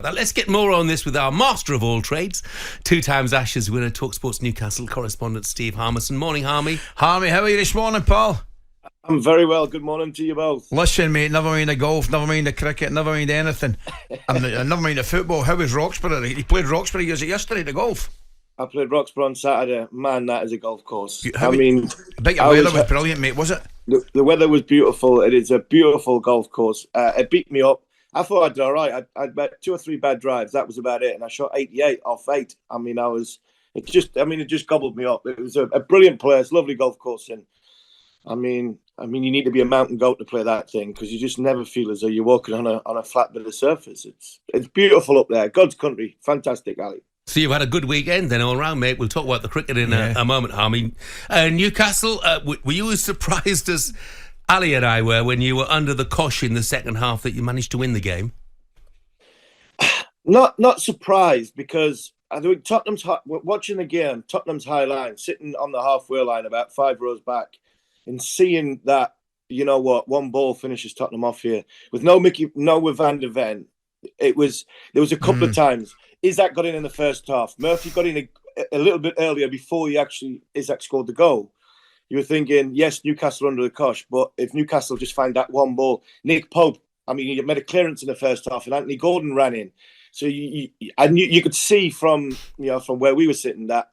Now let's get more on this with our master of all trades, 2 times Ashes winner, talkSPORT's Newcastle correspondent Steve Harmison. Morning, Harmy. Harmy, how are you this morning, pal? I'm very well. Good morning to you both. Listen, mate, never mind the golf, never mind the cricket, never mind anything. I never mind the football. How was Roxbury? He played Roxbury, was it yesterday, the golf? I played Roxbury on Saturday. Man, that is a golf course. I bet the weather was brilliant, mate, was it? The weather was beautiful. It is a beautiful golf course. It beat me up. I thought I did all right. I'd made 2 or 3 bad drives. That was about it. And I shot 88 off 8. It just gobbled me up. It was a brilliant place, lovely golf course. And I mean, you need to be a mountain goat to play that thing because you just never feel as though you're walking on a flat bit of surface. It's beautiful up there. God's country. Fantastic, Ali. So you've had a good weekend then all round, mate. We'll talk about the cricket in a moment, Harmy. Newcastle, were you as surprised as Ali and I were when you were under the cosh in the second half that you managed to win the game? Not surprised because I think watching the game, Tottenham's high line, sitting on the halfway line about 5 rows back and seeing that, you know what, 1 ball finishes Tottenham off here with with Van der Ven. There was a couple of times Isaac got in the first half. Murphy got in a little bit earlier before Isaac scored the goal. You were thinking, yes, Newcastle under the cosh, but if Newcastle just find that 1 ball, Nick Pope, he made a clearance in the first half, and Anthony Gordon ran in. So you could see from where we were sitting that,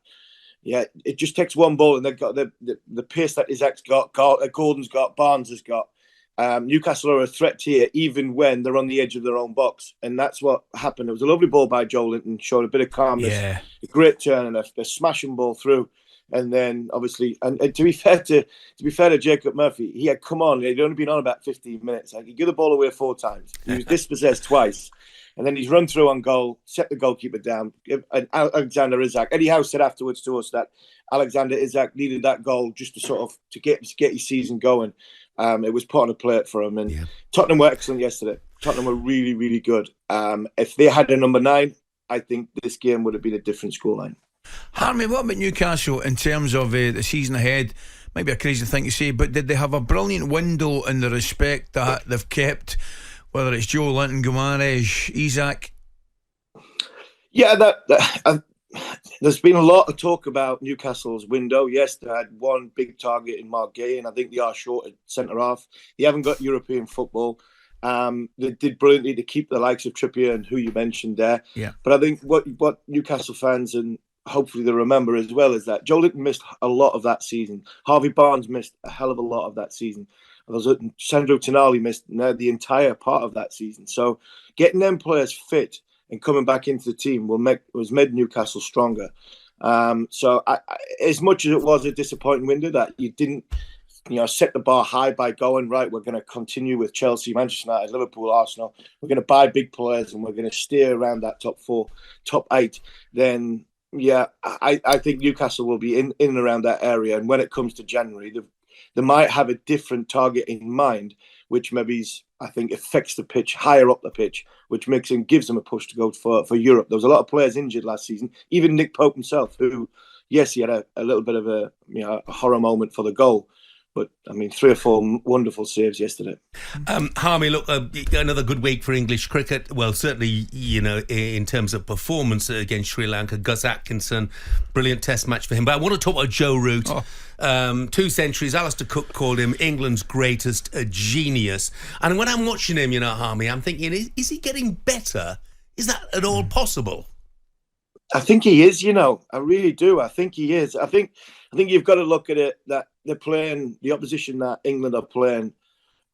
it just takes 1 ball, and they've got the pace that Isaac's got, Gordon's got, Barnes has got. Newcastle are a threat here, even when they're on the edge of their own box, and that's what happened. It was a lovely ball by Joe Linton, showed a bit of calmness, a great turn, and a smashing ball through. And then, obviously, and to be fair to Jacob Murphy, he had come on. He'd only been on about 15 minutes. He gave the ball away 4 times. He was dispossessed twice, and then he's run through on goal, set the goalkeeper down. And Alexander Isak. Eddie Howe said afterwards to us that Alexander Isak needed that goal just to get his season going. It was put on a plate for him, and Tottenham were excellent yesterday. Tottenham were really, really good. If they had a number 9, I think this game would have been a different scoreline. Harmy, what about Newcastle in terms of the season ahead? Maybe a crazy thing to say, but did they have a brilliant window in the respect that they've kept, whether it's Joe Linton, Guimaraes, Isak? Yeah, there's been a lot of talk about Newcastle's window. Yes, they had 1 big target in Mark Gay, and I think they are short at centre-half. They haven't got European football. They did brilliantly to keep the likes of Trippier and who you mentioned there. Yeah. But I think what Newcastle fans and hopefully they remember as well is that Joe Linton missed a lot of that season. Harvey Barnes missed a hell of a lot of that season. Sandro Tonali missed the entire part of that season. So getting them players fit and coming back into the team was made Newcastle stronger. So as much as it was a disappointing window that you didn't set the bar high by going, right, we're going to continue with Chelsea, Manchester United, Liverpool, Arsenal. We're going to buy big players and we're going to steer around that top 4, top 8. Then, I think Newcastle will be in and around that area. And when it comes to January, they might have a different target in mind, which maybe I think affects the pitch, higher up the pitch, which gives them a push to go for Europe. There was a lot of players injured last season, even Nick Pope himself, who, yes, he had a little bit of a horror moment for the goal. But, 3 or 4 wonderful saves yesterday. Harmy, look, another good week for English cricket. Well, certainly, in terms of performance against Sri Lanka, Gus Atkinson, brilliant test match for him. But I want to talk about Joe Root. 2 centuries. Alistair Cook called him England's greatest genius. And when I'm watching him, Harmy, I'm thinking, is he getting better? Is that at all possible? I think he is, I really do. I think he is. I think you've got to look at it that they're playing, the opposition that England are playing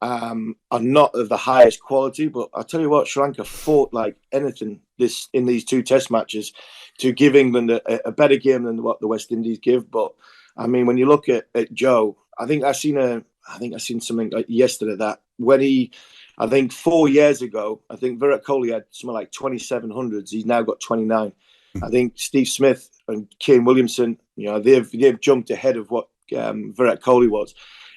are not of the highest quality. But I'll tell you what, Sri Lanka fought like anything in these 2 test matches to give England a better game than what the West Indies give. But when you look at Joe, I think I seen something like yesterday that when I think 4 years ago, I think Virat Kohli had something like 2,700s. He's now got 29. I think Steve Smith and Kane Williamson, they've jumped ahead of what Virat Kohli was,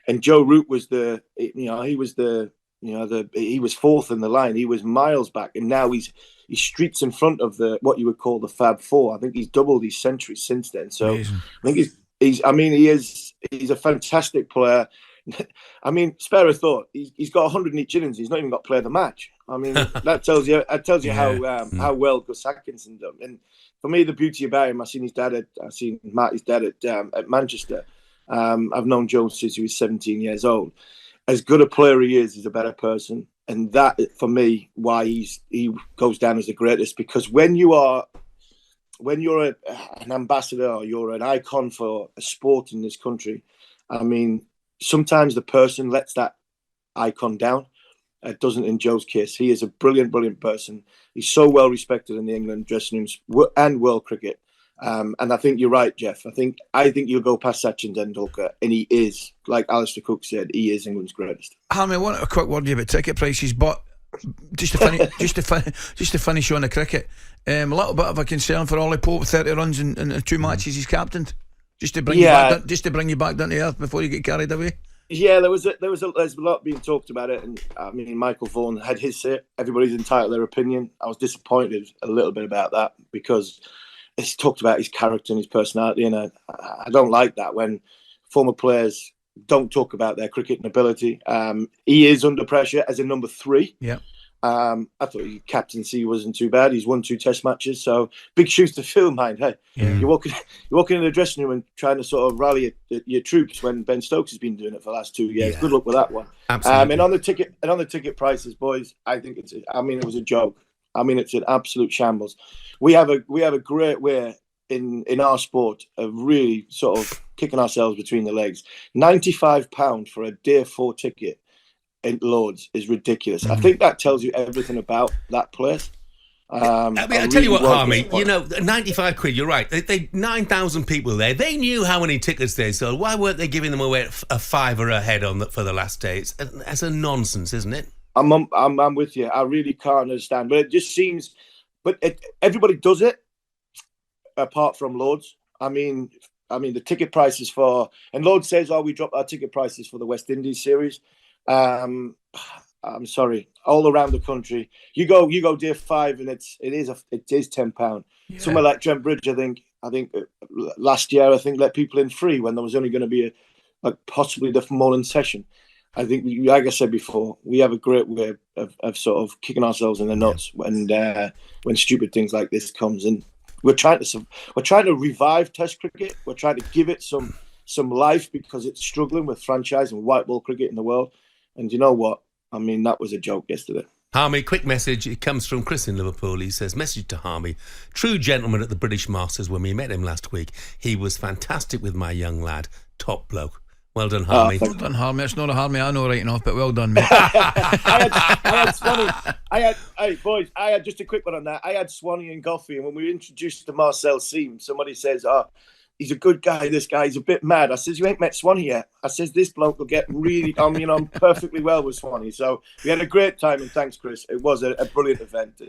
and Joe Root was he was 4th in the line. He was miles back, and now he's streets in front of what you would call the Fab Four. I think he's doubled his centuries since then. So amazing. I think he's a fantastic player. Spare a thought. He's got 100 in each innings. He's not even got player of the match. I mean, that tells you how well Gus Atkinson done. And for me, the beauty about him, I've seen Marty's dad at Manchester. I've known Joe since he was 17 years old. As good a player he is, he's a better person. And that, for me, why he goes down as the greatest. Because when you're an ambassador or you're an icon for a sport in this country, I mean, sometimes the person lets that icon down. It doesn't in Joe's case. He is a brilliant, brilliant person. He's so well respected in the England dressing rooms and world cricket. And I think you're right, Jeff. I think you'll go past Sachin Tendulkar, and he is, like Alistair Cook said, he is England's greatest. Harmy, I want a quick word about ticket prices, but just to finish on the cricket, a little bit of a concern for Ollie Pope, 30 runs in 2 matches he's captained. Just to bring you back down to earth before you get carried away. Yeah, there's a lot being talked about it, and I mean, Michael Vaughan had his say. Everybody's entitled to their opinion. I was disappointed a little bit about that because it's talked about his character and his personality, and I don't like that when former players don't talk about their cricketing ability. He is under pressure as a number 3. Yeah. I thought his captaincy wasn't too bad. He's won 2 Test matches, so big shoes to fill, mind. Hey, you're walking in the dressing room and trying to sort of rally your troops when Ben Stokes has been doing it for the last 2 years. Yeah. Good luck with that one. Absolutely. And on the ticket prices, boys, I think it was a joke. I mean, it's an absolute shambles. We have a great way in our sport of really sort of kicking ourselves between the legs. £95 for a day 4 ticket in Lords is ridiculous. I think that tells you everything about that place. I tell you what, Harmy, 95 quid, you're right. They 9,000 people there. They knew how many tickets they sold. Why weren't they giving them away at a fiver a head for the last day? It's a nonsense, isn't it? I'm with you. I really can't understand. But it just seems... But everybody does it, apart from Lords. I mean, the ticket prices for... And Lords says, we dropped our ticket prices for the West Indies series. I'm sorry. All around the country, you go day 5, and it is £10. Yeah. Somewhere like Trent Bridge, I think last year, let people in free when there was only going to be possibly the morning session. I think, like I said before, we have a great way of sort of kicking ourselves in the nuts when stupid things like this comes. And we're trying to revive Test cricket. We're trying to give it some life because it's struggling with franchise and white ball cricket in the world. And you know what? I mean, that was a joke yesterday. Harmy, quick message. It comes from Chris in Liverpool. He says, message to Harmy. True gentleman at the British Masters when we met him last week. He was fantastic with my young lad. Top bloke. Well done, Harmy. Well done, Harmy. It's not a Harmy I know right enough, but well done, mate. I had just a quick one on that. I had Swanee and Goffey, and when we were introduced to Marcel Seam, somebody says, he's a good guy, this guy. He's a bit mad. I says, you ain't met Swanee yet. I says, this bloke will get really... I'm perfectly well with Swanee. So we had a great time, and thanks, Chris. It was a brilliant event.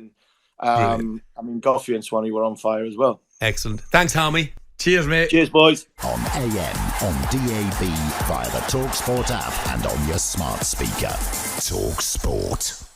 And Goffey and Swanee were on fire as well. Excellent. Thanks, Harmy. Cheers, mate. Cheers, boys. On AM, on DAB, via the talkSPORT app and on your smart speaker. talkSPORT.